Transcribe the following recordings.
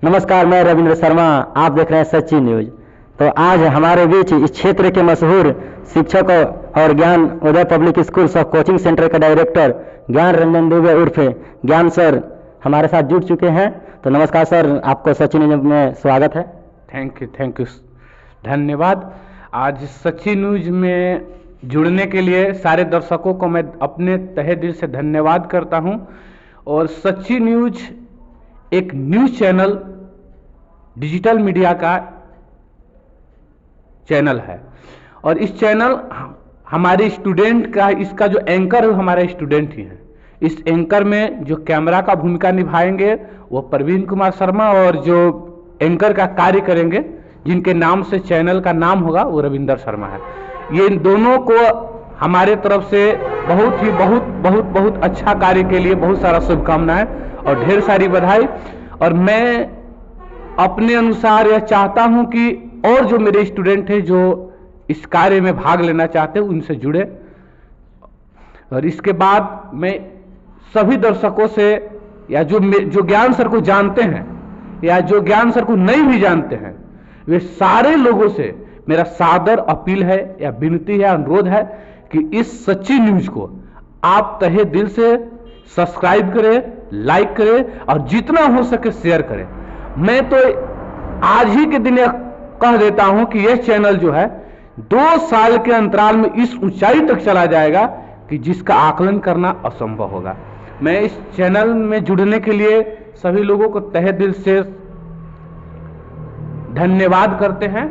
नमस्कार, मैं रविंद्र शर्मा। आप देख रहे हैं सच्ची न्यूज। तो आज हमारे बीच इस क्षेत्र के मशहूर शिक्षक और Gyan Uday public school of coaching centre के डायरेक्टर ज्ञान रंजन दुबे उर्फे ज्ञान सर हमारे साथ जुड़ चुके हैं। तो नमस्कार सर, आपको सच्ची न्यूज में स्वागत है। थैंक यू, धन्यवाद। आज सच्ची न्यूज में जुड़ने के लिए सारे दर्शकों को मैं अपने तहे दिल से धन्यवाद करता हूं। और सच्ची न्यूज एक न्यूज चैनल, डिजिटल मीडिया का चैनल है और इस चैनल हमारे स्टूडेंट का, इसका जो एंकर है हमारे स्टूडेंट ही है। इस एंकर में जो कैमरा का भूमिका निभाएंगे वो प्रवीण कुमार शर्मा, और जो एंकर का कार्य करेंगे जिनके नाम से चैनल का नाम होगा वो रविंद्र शर्मा है। ये इन दोनों को हमारे तरफ से बहुत अच्छा कार्य के लिए बहुत सारा शुभकामनाएं और ढेर सारी बधाई। और मैं अपने अनुसार यह चाहता हूं कि और जो मेरे स्टूडेंट हैं जो इस कार्य में भाग लेना चाहते हैं उनसे जुड़े। और इसके बाद मैं सभी दर्शकों से, या जो ज्ञान सर को जानते हैं या जो ज्ञान सर को नहीं भी जानते हैं, वे सारे लोगों से मेरा सादर अपील है या विनती है, अनुरोध है कि इस सच्ची न्यूज को आप तहे दिल से सब्सक्राइब करें, लाइक करें और जितना हो सके शेयर करें। मैं तो आज ही के दिन कह देता हूं कि यह चैनल जो है 2 साल के अंतराल में इस ऊंचाई तक चला जाएगा कि जिसका आकलन करना असंभव होगा। मैं इस चैनल में जुड़ने के लिए सभी लोगों को तहे दिल से धन्यवाद करते हैं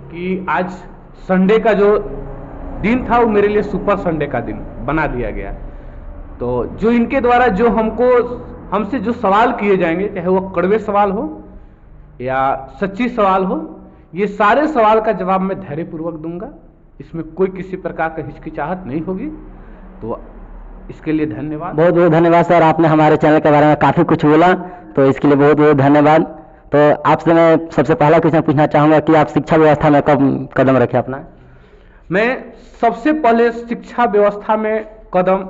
कि आज संडे का जो दिन था वो मेरे लिए सुपर संडे का दिन बना दिया गया। तो जो इनके द्वारा जो हमसे जो सवाल किए जाएंगे, चाहे वो कड़वे सवाल हो या सच्ची सवाल हो, ये सारे सवाल का जवाब मैं धैर्यपूर्वक दूंगा। इसमें कोई किसी प्रकार का हिचकिचाहट नहीं होगी। तो इसके लिए धन्यवाद, बहुत बहुत धन्यवाद सर। आपने हमारे चैनल के बारे में काफी कुछ बोला, तो इसके लिए बहुत बहुत धन्यवाद। तो आपसे मैं सबसे पहला क्वेश्चन पूछना चाहूंगा कि आप शिक्षा व्यवस्था में कब कदम रखे अपना? मैं सबसे पहले शिक्षा व्यवस्था में कदम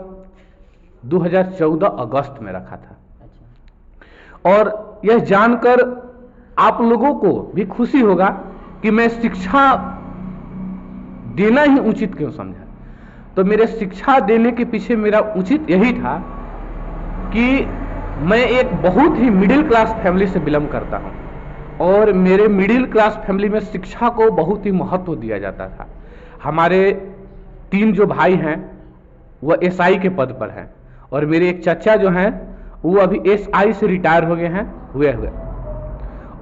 2014 अगस्त में रखा था। और यह जानकर आप लोगों को भी खुशी होगा कि मैं शिक्षा देना ही उचित क्यों समझा। तो मेरे शिक्षा देने के पीछे मेरा उचित यही था कि मैं एक बहुत ही मिडिल क्लास फैमिली से बिलोंग करता हूं और मेरे मिडिल क्लास फैमिली में शिक्षा को बहुत ही महत्व दिया जाता था। हमारे 3 जो भाई हैं वह एसआई के पद पर हैं और मेरे एक चाचा जो हैं वो अभी एसआई से रिटायर हो गए हैं हुए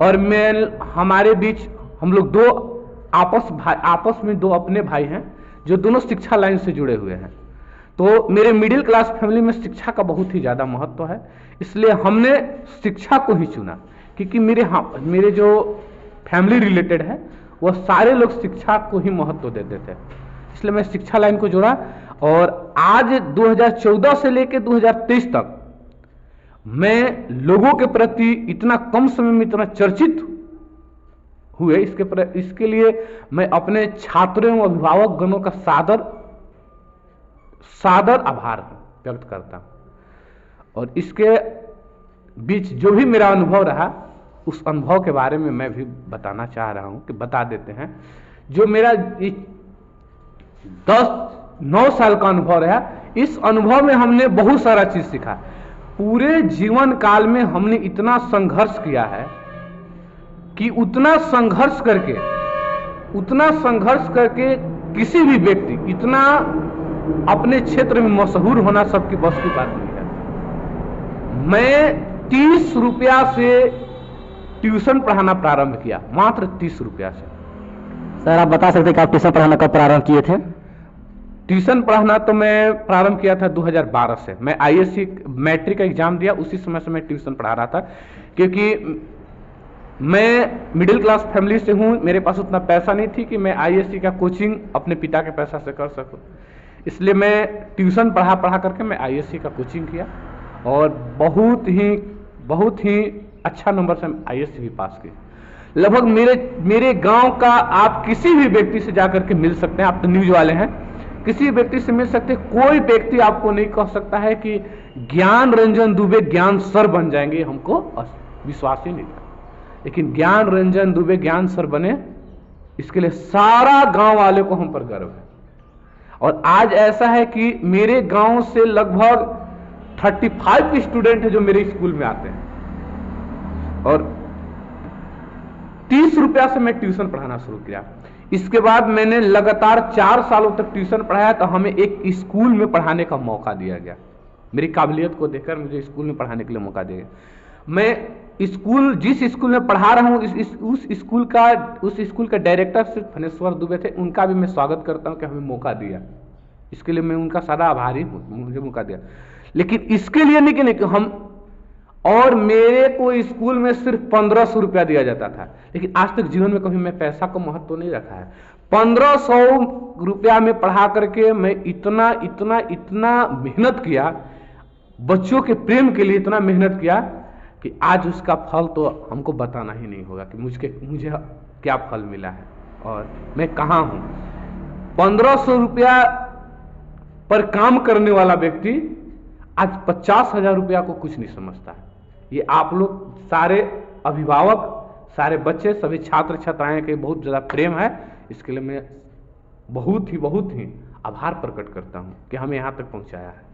और हमारे बीच हम लोग आपस में 2 अपने भाई हैं जो दोनों शिक्षा लाइन से जुड़े हुए हैं। तो मेरे मिडिल क्लास फैमिली में शिक्षा का बहुत ही ज्यादा महत्व है, इसलिए हमने शिक्षा को ही चुना। क्योंकि मेरे जो फैमिली रिलेटेड है वह सारे लोग शिक्षा को ही महत्व देते थे, इसलिए मैं शिक्षा लाइन को जोड़ा। और आज 2014 से लेकर 2023 तक मैं लोगों के प्रति इतना कम समय में इतना चर्चित हुए, इसके लिए मैं अपने छात्रों एवं अभिभावक गणों का सादर आभार व्यक्त करता हूं। और इसके बीच जो भी मेरा अनुभव रहा उस अनुभव के बारे में मैं भी बताना चाह रहा हूं कि बता देते हैं। जो मेरा 9 साल का अनुभव रहा, इस अनुभव में हमने बहुत सारा चीज सीखा। पूरे जीवन काल में हमने इतना संघर्ष किया है कि उतना संघर्ष करके किसी भी व्यक्ति इतना अपने क्षेत्र में मशहूर होना सबकी बस की बात नहीं है। मैं 30 रुपया से ट्यूशन पढ़ाना प्रारंभ किया, मात्र 30 रुपया से। सर आप बता सकते हैं कि आप ट्यूशन पढ़ाना कब प्रारंभ किए थे? ट्यूशन पढ़ाना तो मैं प्रारंभ किया था 2012 से। मैं आईएससी मैट्रिक का एग्जाम दिया, उसी समय से मैं ट्यूशन पढ़ा रहा था। क्योंकि मैं मिडिल क्लास फैमिली से हूं, मेरे पास उतना पैसा नहीं थी कि मैं आईएससी का कोचिंग अपने पिता के पैसा से कर सकूं, इसलिए मैं ट्यूशन पढ़ा करके मैं आईएससी का कोचिंग किया और बहुत ही अच्छा नंबर से आईएससी भी पास की। लगभग मेरे गांव का आप किसी भी व्यक्ति से जाकर के मिल सकते हैं, आप तो न्यूज वाले हैं, किसी व्यक्ति से मिल सकते हैं। कोई व्यक्ति आपको नहीं कह सकता है कि ज्ञान रंजन दुबे ज्ञान सर बन जाएंगे, हमको विश्वास ही नहीं था। लेकिन ज्ञान रंजन दुबे ज्ञान सर बने, इसके लिए सारा गांव वाले को हम पर गर्व है। और आज ऐसा है कि मेरे गांव से लगभग 35 स्टूडेंट है जो मेरे स्कूल में आते हैं, और 30 रुपया से मैं ट्यूशन पढ़ाना शुरू किया। इसके बाद मैंने लगातार 4 सालों तक ट्यूशन पढ़ाया, तो हमें एक स्कूल में पढ़ाने का मौका दिया गया। मेरी काबिलियत को देखकर मुझे स्कूल में पढ़ाने के लिए मौका दिया गया। मैं स्कूल, जिस स्कूल में पढ़ा रहा हूं, उस स्कूल का डायरेक्टर सिर्फ फनेश्वर दुबे थे। उनका भी मैं स्वागत करता हूं कि हमें मौका दिया, इसके लिए मैं उनका सदा आभारी हूं, मुझे मौका दिया। लेकिन इसके लिए नहीं कि हम, और मेरे को स्कूल में सिर्फ 1500 रुपया दिया जाता था, लेकिन आज तक जीवन में कभी मैं पैसा को महत्व नहीं रखा है। 1500 रुपया में पढ़ा करके मैं इतना इतना इतना मेहनत किया, बच्चों के प्रेम के लिए इतना मेहनत किया कि आज उसका फल तो हमको बताना ही नहीं होगा कि मुझे क्या फल मिला है और मैं कहां हूं। 1500 रुपया पर काम करने वाला व्यक्ति आज 50,000 रुपया को कुछ नहीं समझता है। ये आप लोग सारे अभिभावक, सारे बच्चे, सभी छात्र छात्राएं के बहुत ज्यादा प्रेम है। इसके लिए मैं बहुत ही आभार प्रकट करता हूं कि हमें यहां तक पहुंचाया है।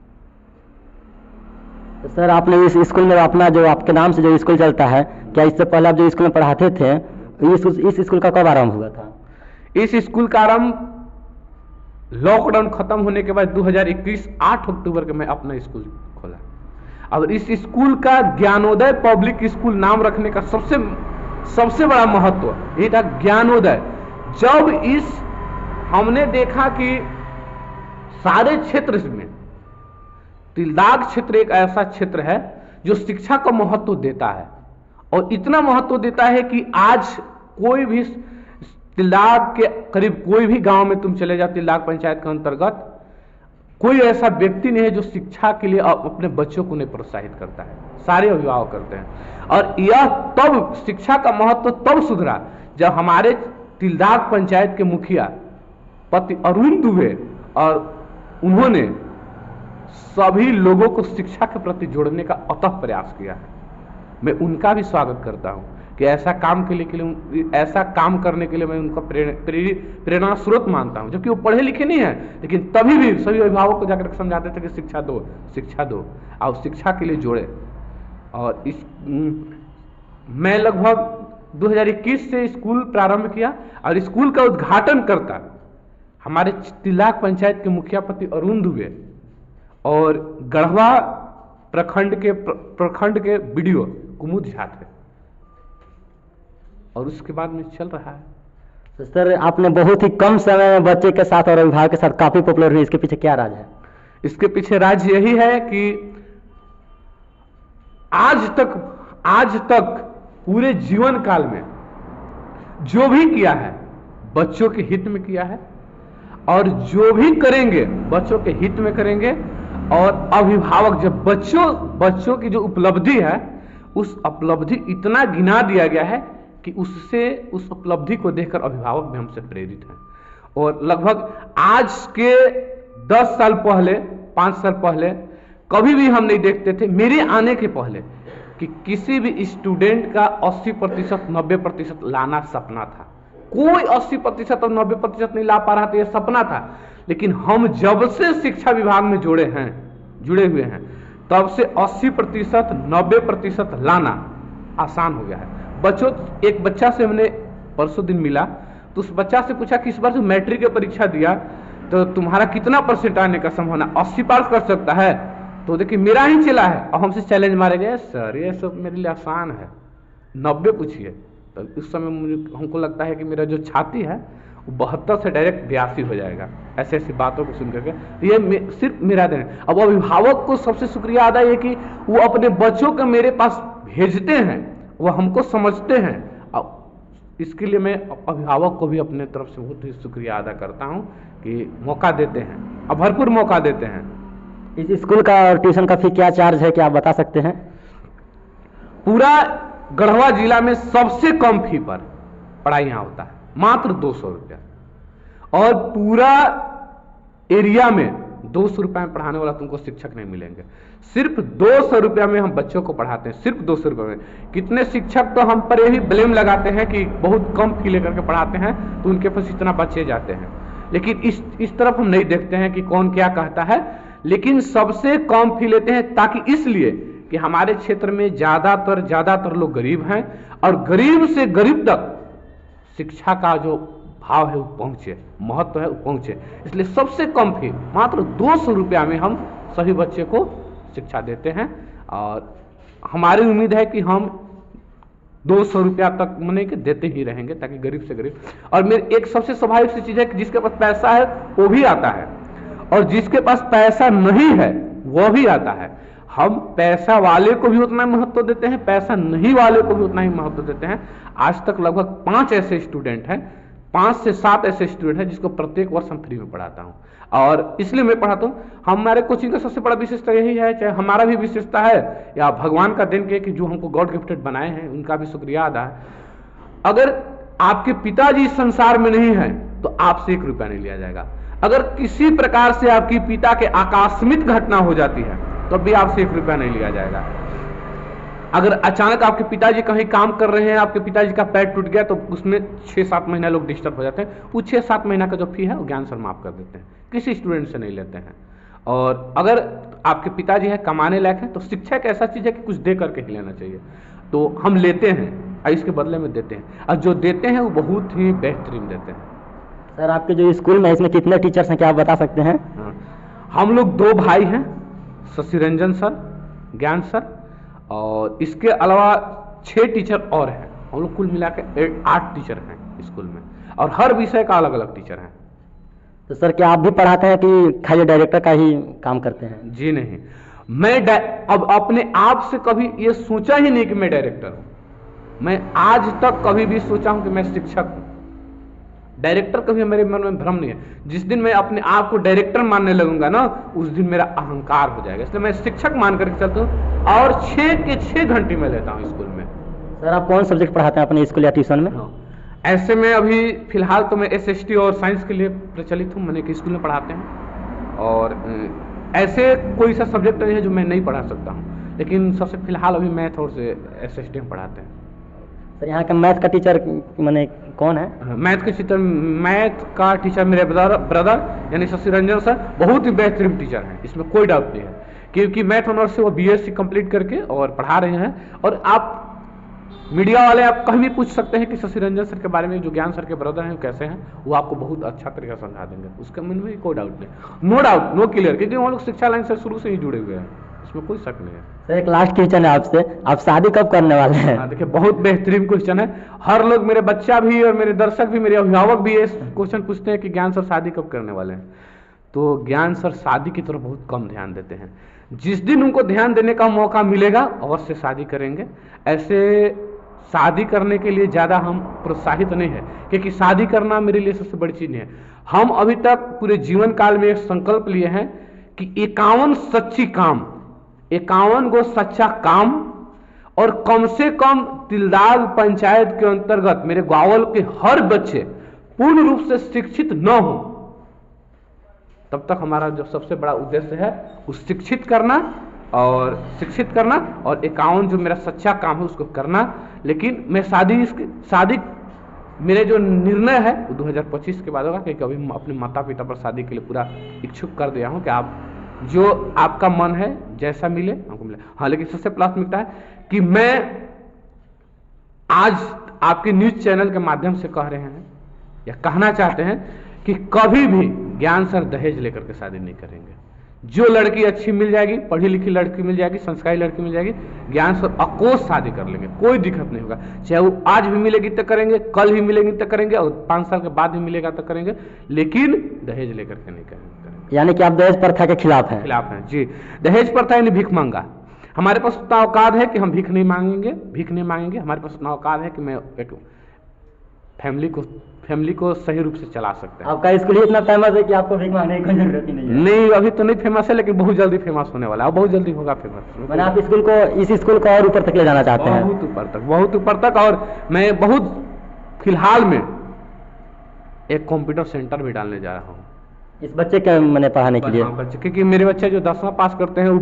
तो सर, आपने इस स्कूल में अपना जो आपके नाम से जो स्कूल चलता है, क्या इससे पहले आप जो स्कूल में पढ़ाते थे, इस स्कूल का कब आरंभ हुआ था? इस स्कूल का आरंभ लॉकडाउन खत्म होने के बाद 2021 8 अक्टूबर के मैं अपना स्कूल खोला। और इस स्कूल का ज्ञानोदय पब्लिक स्कूल नाम रखने का सबसे बड़ा महत्व यही था, ज्ञानोदय। जब हमने देखा कि सारे क्षेत्र में तिलदाग क्षेत्र एक ऐसा क्षेत्र है जो शिक्षा का महत्व देता है, और इतना महत्व देता है कि आज कोई भी तिलदाग के करीब कोई भी गांव में तुम चले जाओ, तिलदाग पंचायत के अंतर्गत कोई ऐसा व्यक्ति नहीं है जो शिक्षा के लिए अपने बच्चों को नहीं प्रोत्साहित करता है, सारे अभिभावक करते हैं। और यह तब शिक्षा का महत्व तब सुधरा जब हमारे तिलदाग पंचायत के मुखिया पति अरुण दुबे और उन्होंने सभी लोगों को शिक्षा के प्रति जोड़ने का अथक प्रयास किया है। मैं उनका भी स्वागत करता हूं कि ऐसा काम करने के लिए मैं उनका प्रेरणा स्रोत मानता हूं, जबकि वो पढ़े लिखे नहीं है, लेकिन तभी भी सभी अभिभावक को जाकर समझाते थे कि शिक्षा दो और शिक्षा के लिए जोड़े। और मैं लगभग 2021 से स्कूल प्रारंभ किया, और स्कूल का उद्घाटन करता हमारे तिलदाग पंचायत के मुखिया पति अरुण दुबे और गढ़वा प्रखंड के बीडीओ कुमुद झा थे, और उसके बाद में चल रहा है। तो सर, आपने बहुत ही कम समय में बच्चे के साथ और अभिभावक के साथ काफी पॉपुलर हुई, इसके पीछे क्या राज है? इसके पीछे राज यही है कि आज तक पूरे जीवन काल में जो भी किया है बच्चों के हित में किया है, और जो भी करेंगे बच्चों के हित में करेंगे। और अभिभावक, जब बच्चों की जो उपलब्धि है, उस उपलब्धि इतना गिना दिया गया है कि उस उपलब्धि को देखकर अभिभावक भी हमसे प्रेरित हैं। और लगभग आज के 10 साल पहले, 5 साल पहले कभी भी हम नहीं देखते थे, मेरे आने के पहले, कि किसी भी स्टूडेंट का 80% 90% लाना सपना था। कोई 80% और 90% नहीं ला पा रहा था, यह सपना था। लेकिन हम जब से शिक्षा विभाग में जुड़े हुए हैं, तब से 80% 90% लाना आसान हो गया है। एक बच्चा से हमने परसों दिन मिला, तो उस बच्चा से पूछा कि इस बार जो मैट्रिक की परीक्षा दिया तो तुम्हारा कितना % आने का संभावना? 80 पास कर सकता है। तो देखिए मेरा ही चला है, और हमसे चैलेंज मारे गए, सर ये सब मेरे लिए आसान है, 90 पूछिए। तो उस समय हमको लगता है कि मेरा जो छाती है वो 72 से डायरेक्ट 82 हो जाएगा, ऐसी बातों को सुन करके। तो ये सिर्फ मेरा दिन है। अब अभिभावक को सबसे शुक्रिया अदा है कि वो अपने बच्चों को मेरे पास भेजते हैं, वो हमको समझते हैं। अब इसके लिए मैं अभिभावक को भी अपने तरफ से बहुत ही शुक्रिया अदा करता हूँ कि मौका देते हैं, और भरपूर मौका देते हैं। इस स्कूल का और ट्यूशन का फी क्या चार्ज है, क्या आप बता सकते हैं? पूरा गढ़वा जिला में सबसे कम फी पर पढ़ाई यहाँ होता है, मात्र 200 रुपया, और पूरा एरिया में 200 रुपये में पढ़ाने वाला तुमको शिक्षक नहीं मिलेंगे। सिर्फ 200 रुपये में हम बच्चों को पढ़ाते हैं, सिर्फ 200 रुपये में। कितने शिक्षक तो हम पर यही ब्लेम लगाते हैं कि बहुत कम फी लेकर के पढ़ाते हैं तो उनके पास इतना बच्चे जाते हैं, लेकिन इस तरफ हम नहीं देखते हैं कि कौन क्या कहता है। लेकिन सबसे कम फी लेते हैं ताकि इसलिए कि हमारे क्षेत्र में ज्यादातर लोग गरीब हैं और गरीब से गरीब तक शिक्षा का जो भाव है वो पहुंचे, महत्व है वो पहुंचे, इसलिए सबसे कम फी मात्र 200 रुपया में हम सभी बच्चे को शिक्षा देते हैं। और हमारी उम्मीद है कि हम 200 रुपया तक मने के देते ही रहेंगे ताकि गरीब से गरीब। और मेरी एक सबसे स्वाभाविक सी चीज है कि जिसके पास पैसा है वो भी आता है और जिसके पास पैसा नहीं है वो भी आता है। हम पैसा वाले को भी उतना महत्व देते हैं, पैसा नहीं वाले को भी उतना ही महत्व देते हैं। आज तक लगभग 5 ऐसे स्टूडेंट हैं, 5 से 7 ऐसे स्टूडेंट हैं जिसको प्रत्येक वर्ष हम फ्री में पढ़ाता हूं। और इसलिए मैं पढ़ाता हूं, हमारे कोचिंग का सबसे बड़ा विशेषता यही है, चाहे हमारा भी विशेषता है या भगवान का दिन के कि जो हमको गॉड गिफ्टेड बनाए हैं उनका भी शुक्रिया अदा है। अगर आपके पिताजी इस संसार में नहीं है तो आपसे 1 रुपया नहीं लिया जाएगा। अगर किसी प्रकार से आपकी पिता के आकस्मिक घटना हो जाती है तो भी आपसे 1 रुपया नहीं लिया जाएगा। अगर अचानक आपके पिताजी कहीं काम कर रहे हैं, आपके पिताजी का पैर टूट गया तो उसमें 6-7 महीना लोग डिस्टर्ब हो जाते हैं, वो 6-7 महीना का जो फी है वो ज्ञान सर माफ कर देते हैं, किसी स्टूडेंट से नहीं लेते हैं। और अगर आपके पिताजी है कमाने लायक है तो शिक्षा एक ऐसा चीज है कि कुछ दे करके ही लेना चाहिए, तो हम लेते हैं और इसके बदले में देते हैं, और जो देते हैं वो बहुत ही बेहतरीन देते हैं। सर आपके जो स्कूल में इसमें कितने टीचर्स हैं, क्या आप बता सकते हैं? हम लोग 2 भाई हैं, शशि रंजन सर, ज्ञान सर, और इसके अलावा 6 टीचर और हैं। हम लोग कुल मिला के 8 टीचर हैं स्कूल में और हर विषय का अलग अलग टीचर हैं। तो सर क्या आप भी पढ़ाते हैं कि खाली डायरेक्टर का ही काम करते हैं? जी नहीं, मैं अब अपने आप से कभी ये सोचा ही नहीं कि मैं डायरेक्टर हूं। मैं आज तक कभी भी सोचा हूं कि मैं शिक्षक हूं। डायरेक्टर कभी मेरे मन में भ्रम नहीं है। जिस दिन मैं अपने आप को डायरेक्टर मानने लगूंगा ना उस दिन मेरा अहंकार हो जाएगा, इसलिए मैं शिक्षक मान करके चलता हूँ और 6 के 6 घंटे में लेता हूँ स्कूल में। सर आप कौन सब्जेक्ट पढ़ाते हैं अपने स्कूल या ट्यूशन में? ऐसे में अभी फिलहाल तो मैं SST और साइंस के लिए प्रचलित हूँ, मैंने कि स्कूल में पढ़ाते हैं। और ऐसे कोई सा सब्जेक्ट नहीं है जो मैं नहीं पढ़ा सकता हूँ, लेकिन सबसे फिलहाल अभी मैथ और SST में पढ़ाते हैं। सर यहाँ का मैथ का टीचर मैंने कौन है? मैथ का टीचर मेरे ब्रदर यानी शशि रंजन सर बहुत ही बेहतरीन टीचर हैं, इसमें कोई डाउट नहीं है, क्योंकि मैथ ऑनर्स से वो BSc कंप्लीट करके और पढ़ा रहे हैं। और आप मीडिया वाले आप कहीं भी पूछ सकते हैं कि शशि रंजन सर के बारे में, जो ज्ञान सर के ब्रदर हैं कैसे हैं, वो आपको बहुत अच्छा तरीका समझा देंगे, उसके मन में कोई डाउट नहीं, नो डाउट नो क्लियर, क्योंकि वो लोग शिक्षा लाइन से शुरू से ही जुड़े हुए हैं, इसमें कोई शक नहीं है। सर एक लास्ट क्वेश्चन है आपसे, आप शादी कब करने वाले हैं? देखिए बहुत बेहतरीन क्वेश्चन है, हर लोग, मेरे बच्चा भी और मेरे दर्शक भी, मेरे अभिभावक भी ये क्वेश्चन पूछते हैं कि ज्ञान सर शादी कब करने वाले हैं। तो ज्ञान सर शादी की तरफ बहुत कम ध्यान देते हैं, जिस दिन उनको ध्यान देने का मौका मिलेगा अवश्य शादी करेंगे। ऐसे शादी करने के लिए ज्यादा हम प्रोत्साहित नहीं है, क्योंकि शादी करना मेरे लिए सबसे बड़ी चीज नहीं है। हम अभी तक पूरे जीवन काल में एक संकल्प लिए हैं कि 51 गो सच्चा काम और कम से कम तिलदार पंचायत के अंतर्गत मेरे गांव के हर बच्चे पूर्ण रूप से शिक्षित न हो, तब तक हमारा जो सबसे बड़ा उद्देश्य है वो शिक्षित करना और 51 जो मेरा सच्चा काम है उसको करना। लेकिन मैं शादी मेरे जो निर्णय है वो 2025 के बाद होगा, क्योंकि अभी मैं अपने माता पिता पर शादी के लिए पूरा इच्छुक कर दिया हूं कि आप जो आपका मन है जैसा मिले हमको मिले। हाँ, लेकिन सबसे प्राथमिकता है कि मैं आज आपके न्यूज चैनल के माध्यम से कह रहे हैं या कहना चाहते हैं कि कभी भी ज्ञान सर दहेज लेकर के शादी नहीं करेंगे। जो लड़की अच्छी मिल जाएगी, पढ़ी लिखी लड़की मिल जाएगी, संस्कारी लड़की मिल जाएगी, ज्ञान सर अकोस शादी कर लेंगे, कोई दिक्कत नहीं होगा। चाहे वो आज भी मिलेगी तो करेंगे, कल भी मिलेगी तो करेंगे और 5 साल के बाद भी मिलेगा तो करेंगे, लेकिन दहेज लेकर के नहीं करेंगे। यानी कि आप दहेज प्रथा के खिलाफ हैं? खिलाफ हैं जी। दहेज प्रथा यानी भीख मांगा, हमारे पास उतना औकात है कि हम भीख नहीं मांगेंगे। हमारे पास उतना औकात है कि मैं एक फैमिली को सही रूप से चला सकते हैं। आपका स्कूल इतना फेमस है कि आपको भीख मांगने की जरूरत ही नहीं है? नहीं, अभी तो नहीं फेमस है, लेकिन बहुत जल्दी फेमस होने वाला है, बहुत जल्दी होगा फेमस। मैंने आप इस स्कूल को और ऊपर तक ले जाना चाहते हैं? बहुत ऊपर तक। और मैं बहुत फिलहाल में एक कंप्यूटर सेंटर भी डालने जा रहा हूँ इस बच्चे के मैंने पढ़ाने के लिए। हाँ, बच्चे, क्योंकि मेरे बच्चे जो 10वां पास करते हैं वो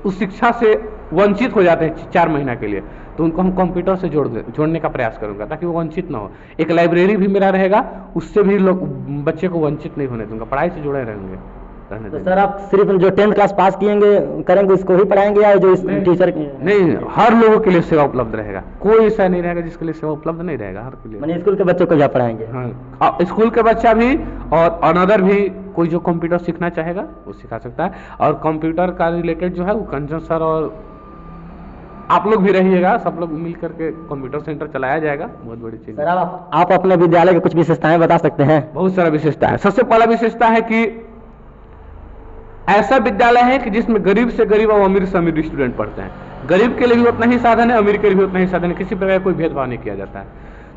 उस शिक्षा से वंचित हो जाते हैं 4 महीना के लिए, तो उनको हम कंप्यूटर से जोड़ने का प्रयास करूंगा ताकि वो वंचित ना हो। एक लाइब्रेरी भी मेरा रहेगा, उससे भी लोग बच्चे को वंचित नहीं होने दूंगा, पढ़ाई से जुड़े रहेंगे। तो सर आप सिर्फ जो 10th क्लास पास करेंगे उसको ही पढ़ाएंगे या जो इस टीचर नहीं, हर लोगों के लिए सेवा उपलब्ध रहेगा, कोई ऐसा नहीं रहेगा जिसके लिए सेवा उपलब्ध नहीं रहेगा, हर के लिए। मैंने स्कूल के बच्चों को क्या पढ़ाएंगे? हाँ, स्कूल के बच्चा भी और अनदर भी कोई जो कंप्यूटर सीखना चाहेगा वो सिखा सकता है। और कंप्यूटर का रिलेटेड जो है वो कंचन सर और आप लोग भी रहिएगा, सब लोग मिल करके कंप्यूटर सेंटर चलाया जाएगा, बहुत बड़ी चीज। सर आप अपने विद्यालय की कुछ विशेषताएं बता सकते हैं? बहुत सारा विशेषता है। सबसे पहला विशेषता है कि ऐसा विद्यालय है कि जिसमें गरीब से गरीब और अमीर से अमीर स्टूडेंट पढ़ते हैं। गरीब के लिए भी उतना ही साधन है, अमीर के लिए भी उतना ही साधन है, किसी प्रकार कोई भेदभाव नहीं किया जाता है।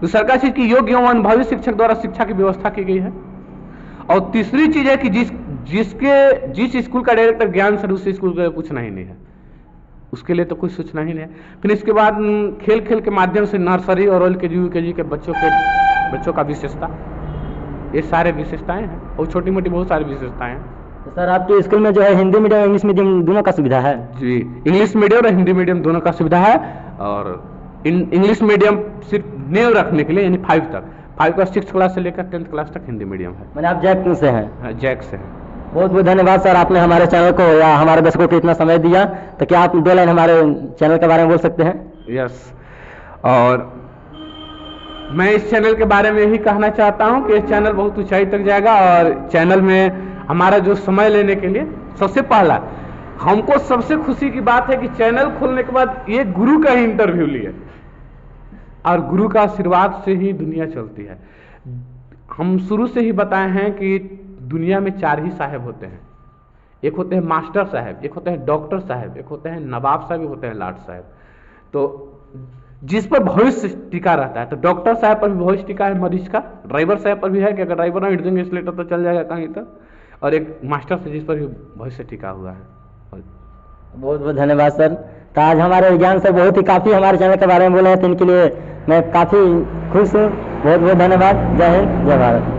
दूसरा का चीज की योग्य एवं अनुभवी शिक्षक द्वारा शिक्षा की व्यवस्था की गई है। और तीसरी चीज है कि जिस स्कूल का डायरेक्टर ज्ञान सर, उस स्कूल का पूछना ही नहीं है, उसके लिए तो कुछ सोचना ही नहीं है। फिर इसके बाद खेल खेल के माध्यम से नर्सरी और LKG के बच्चों का विशेषता, ये सारे विशेषताएं हैं और छोटी मोटी बहुत सारी विशेषताएं हैं। तो सर आपके स्कूल में जो है हिंदी मीडियम इंग्लिश मीडियम दोनों का सुविधा है? जी, इंग्लिश मीडियम और हिंदी मीडियम दोनों का सुविधा है। और इंग्लिश मीडियम सिर्फ नींव रखने के लिए, यानी 5 तक, 5 का 6th क्लास से लेकर 10th क्लास तक हिंदी मीडियम है। मैंने आप जैक से हैं? जैक से हैं। बहुत बहुत धन्यवाद सर, आपने हमारे चैनल को या हमारे दर्शकों को इतना समय दिया। तो क्या आप 2 लाइन हमारे चैनल के बारे में बोल सकते हैं? यस, और मैं इस चैनल के बारे में यही कहना चाहता हूं कि ये चैनल बहुत ऊंचाई तक जाएगा। और चैनल में हमारा जो समय लेने के लिए, सबसे पहला हमको सबसे खुशी की बात है कि चैनल खोलने के बाद ये गुरु का ही इंटरव्यू लिए, और गुरु का आशीर्वाद से ही दुनिया चलती है। हम शुरू से ही बताए हैं कि दुनिया में 4 ही साहब होते हैं। एक होते हैं मास्टर साहब, एक होते हैं डॉक्टर साहब, एक होते हैं नवाब साहब, एक होते हैं लाट साहब। तो जिस पर भविष्य टिका रहता है, तो डॉक्टर साहब पर भी भविष्य टिका है मरीज का, ड्राइवर साहब पर भी है कि अगर ड्राइवर ना हिट देंगे इसलेटर तो चल जाएगा कहीं तक, और एक मास्टर से जिस पर भी भविष्य टिका हुआ है। बहुत बहुत धन्यवाद सर। तो आज हमारे विज्ञान सर बहुत ही काफ़ी हमारे चैनल के बारे में बोले हैं, तो इनके लिए मैं काफ़ी खुश हूँ। बहुत बहुत धन्यवाद। जय हिंद, जय भारत।